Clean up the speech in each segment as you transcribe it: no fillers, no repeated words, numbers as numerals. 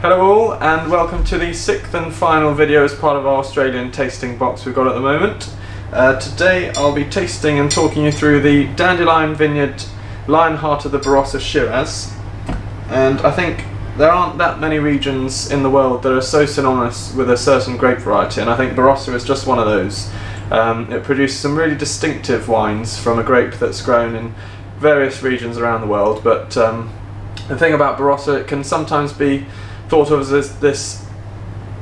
Hello all, and welcome to the sixth and final video as part of our Australian tasting box we've got at the moment. Today I'll be tasting and talking you through the Dandelion Vineyards Lionheart of the Barossa Shiraz. And I think there aren't that many regions in the world that are so synonymous with a certain grape variety, and I think Barossa is just one of those. It produces some really distinctive wines from a grape that's grown in various regions around the world, but the thing about Barossa, it can sometimes be thought of as this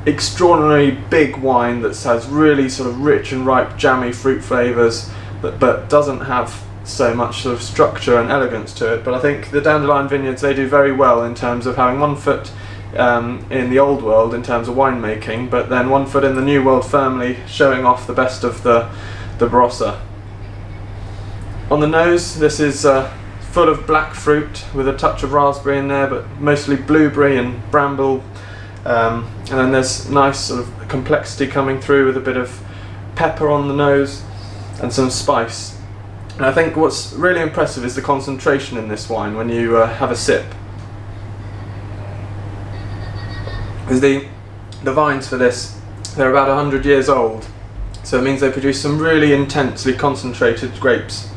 extraordinary big wine that has really sort of rich and ripe jammy fruit flavours, but doesn't have so much sort of structure and elegance to it. But I think the Dandelion Vineyards, they do very well in terms of having one foot in the old world in terms of winemaking, but then one foot in the new world, firmly showing off the best of the Barossa. On the nose, this is full of black fruit with a touch of raspberry in there, but mostly blueberry and bramble, and then there's nice sort of complexity coming through with a bit of pepper on the nose and some spice. And I think what's really impressive is the concentration in this wine when you have a sip. Because the vines for this, they're about 100 years old, so it means they produce some really intensely concentrated grapes.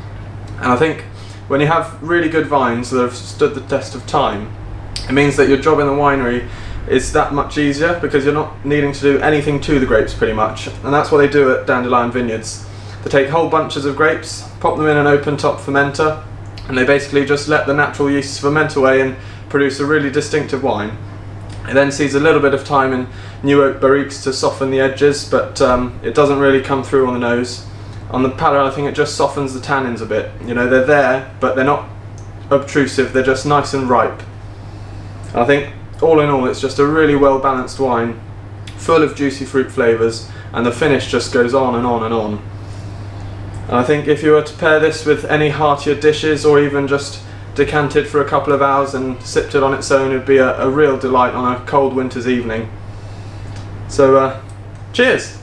And I think when you have really good vines that have stood the test of time, it means that your job in the winery is that much easier, because you're not needing to do anything to the grapes pretty much. And that's what they do at Dandelion Vineyards. They take whole bunches of grapes, pop them in an open top fermenter, and they basically just let the natural yeasts ferment away and produce a really distinctive wine. It then sees a little bit of time in new oak barriques to soften the edges, but it doesn't really come through on the nose. On the palate, I think it just softens the tannins a bit. You know, they're there, but they're not obtrusive, they're just nice and ripe. And I think, all in all, it's just a really well balanced wine, full of juicy fruit flavours, and the finish just goes on and on and on. And I think if you were to pair this with any heartier dishes, or even just decant it for a couple of hours and sipped it on its own, it'd be a real delight on a cold winter's evening. So, cheers!